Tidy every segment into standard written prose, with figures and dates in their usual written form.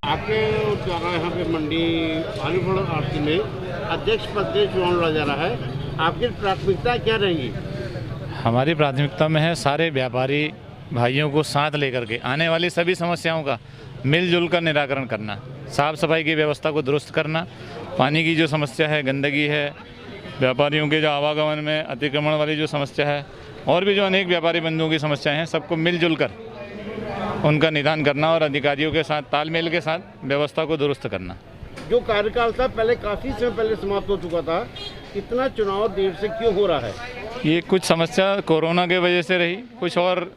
आपके द्वारा यहाँ पे मंडी आलू आरती में अध्यक्ष पद के चुनाव लड़ा जा रहा है, आपकी प्राथमिकता क्या रहेंगी? हमारी प्राथमिकता में है सारे व्यापारी भाइयों को साथ लेकर के आने वाली सभी समस्याओं का मिलजुल कर निराकरण करना, साफ सफाई की व्यवस्था को दुरुस्त करना, पानी की जो समस्या है, गंदगी है, व्यापारियों के जो आवागमन में अतिक्रमण वाली जो समस्या है और भी जो अनेक व्यापारी बंधुओं की समस्याएं हैं, सबको मिलजुल कर उनका निदान करना और अधिकारियों के साथ तालमेल के साथ व्यवस्था को दुरुस्त करना। जो कार्यकाल था पहले काफ़ी समय पहले समाप्त हो चुका था, इतना चुनाव देर से क्यों हो रहा है? ये कुछ समस्या कोरोना के वजह से रही, कुछ और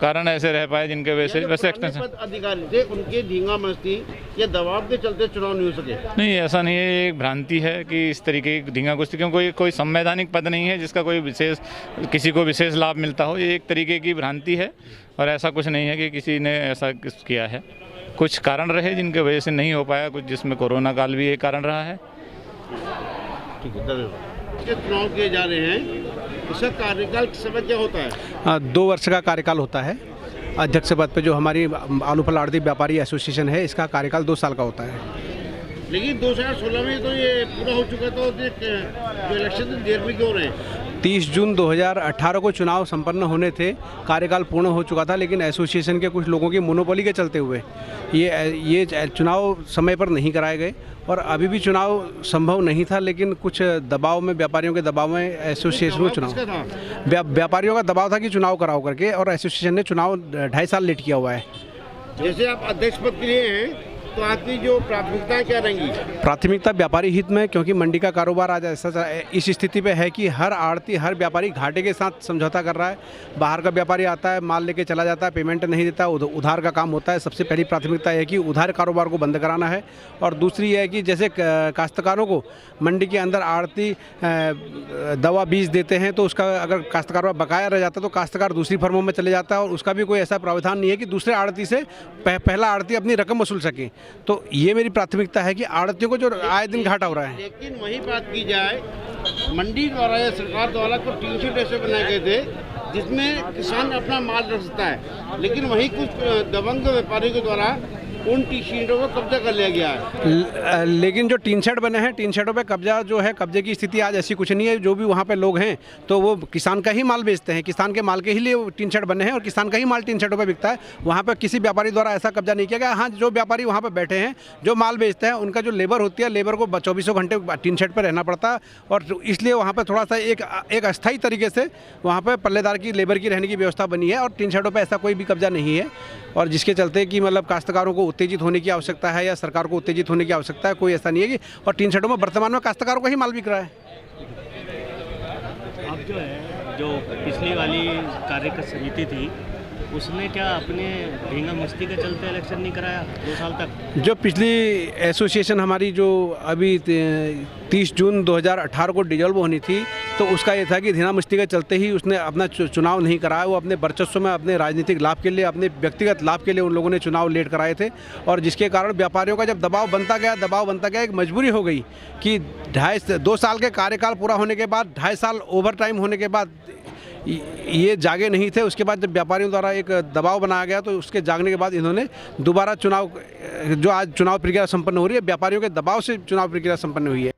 कारण ऐसे रह पाए जिनके वजह से वैसे एक्सटेंशन अधिकारी थे उनके धींगा मस्ती या दबाव के चलते चुनाव नहीं हो सके। नहीं, ऐसा नहीं है, ये एक भ्रांति है कि इस तरीके की धींगा कुश्ती, क्योंकि कोई संवैधानिक पद नहीं है जिसका कोई विशेष किसी को विशेष लाभ मिलता हो। ये एक तरीके की भ्रांति है और ऐसा कुछ नहीं है कि किसी ने ऐसा किया है। कुछ कारण रहे जिनके वजह से नहीं हो पाया, कुछ जिसमें कोरोना काल भी एक कारण रहा है। ठीक है, धन्यवाद। चुनाव किए जा रहे हैं, इसका कार्यकाल किस समय क्या होता है? 2 वर्ष का कार्यकाल होता है। अध्यक्ष पद पे जो हमारी आलू फल आढ़ती व्यापारी एसोसिएशन है, इसका कार्यकाल 2 साल का होता है। लेकिन 2016 में तो ये पूरा हो चुका, तो जो इलेक्शन देर में क्यों रहे? 30 जून 2018 को चुनाव संपन्न होने थे, कार्यकाल पूर्ण हो चुका था, लेकिन एसोसिएशन के कुछ लोगों की मोनोपोली के चलते हुए ये चुनाव समय पर नहीं कराए गए और अभी भी चुनाव संभव नहीं था। लेकिन कुछ दबाव में, व्यापारियों के दबाव में एसोसिएशन को चुनाव व्यापारियों का दबाव था कि चुनाव कराओ करके, और एसोसिएशन ने चुनाव 2.5 साल लेट किया हुआ है। जैसे आप अध्यक्ष पद के लिए हैं, तो आपकी जो प्राथमिकताएं क्या रहेंगी? प्राथमिकता व्यापारी हित में, क्योंकि मंडी का कारोबार आज ऐसा इस स्थिति पे है कि हर आड़ती, हर व्यापारी घाटे के साथ समझौता कर रहा है। बाहर का व्यापारी आता है, माल लेके चला जाता है, पेमेंट नहीं देता, उधार का काम होता है। सबसे पहली प्राथमिकता है कि उधार कारोबार को बंद कराना है। और दूसरी है कि जैसे काश्तकारों को मंडी के अंदर आड़ती दवा बीज देते हैं, तो उसका अगर काश्तकार बकाया रह जाता है तो काश्तकार दूसरी फर्मों में चले जाता है और उसका भी कोई ऐसा प्रावधान नहीं है कि दूसरे आड़ती से पहला आड़ती अपनी रकम वसूल सके। तो ये मेरी प्राथमिकता है कि आड़तियों को जो आए दिन घाटा हो रहा है। लेकिन वही बात की जाए, मंडी द्वारा या सरकार द्वारा कुछ टीन शीट ऐसे बनाए गए थे जिसमें किसान अपना माल रख सकता है, लेकिन वही कुछ दबंग व्यापारियों के द्वारा उन टी शीटों को कब्जा कर लिया गया है। लेकिन जो टीन शेड बने हैं, टीन शेडों पे कब्जा जो है, कब्जे की स्थिति आज ऐसी कुछ नहीं है। जो भी वहाँ पे लोग हैं तो वो किसान का ही माल बेचते हैं, किसान के माल के ही लिए टीन शेड बने हैं और किसान का ही माल टीन शेडों पे बिकता है। वहाँ पे किसी व्यापारी द्वारा ऐसा कब्जा नहीं किया गया। हाँ, जो व्यापारी वहाँ पर बैठे हैं, जो माल बेचते हैं, उनका जो लेबर होती है, लेबर को 24 घंटे टीन शेड पर रहना पड़ता है और इसलिए वहाँ पर थोड़ा सा एक अस्थायी तरीके से वहाँ पर पल्लेदार की लेबर की रहने की व्यवस्था बनी है और टीन शेडों पर ऐसा कोई भी कब्जा नहीं है। और जिसके चलते कि मतलब काश्तकारों को उत्तेजित होने की आवश्यकता है या सरकार को उत्तेजित होने की आवश्यकता है, कोई ऐसा नहीं है कि। और टीन शेडों में वर्तमान में काश्तकारों का ही माल बिक रहा है। अब जो पिछली वाली कार्य समिति थी, उसने क्या अपने धींगा मस्ती के चलते इलेक्शन नहीं कराया 2 साल तक? जो पिछली एसोसिएशन हमारी जो अभी 30 जून 2018 को डिजॉल्व होनी थी, तो उसका ये था कि धींगा मस्ती के चलते ही उसने अपना चुनाव नहीं कराया। वो अपने वर्चस्व में, अपने राजनीतिक लाभ के लिए, अपने व्यक्तिगत लाभ के लिए उन लोगों ने चुनाव लेट कराए थे और जिसके कारण व्यापारियों का जब दबाव बनता गया, एक मजबूरी हो गई कि 2 साल के कार्यकाल पूरा होने के बाद, 2.5 साल ओवर टाइम होने के बाद ये जागे नहीं थे। उसके बाद जब व्यापारियों द्वारा एक दबाव बनाया गया, तो उसके जागने के बाद इन्होंने दोबारा चुनाव, जो आज चुनाव प्रक्रिया संपन्न हो रही है, व्यापारियों के दबाव से चुनाव प्रक्रिया संपन्न हुई है।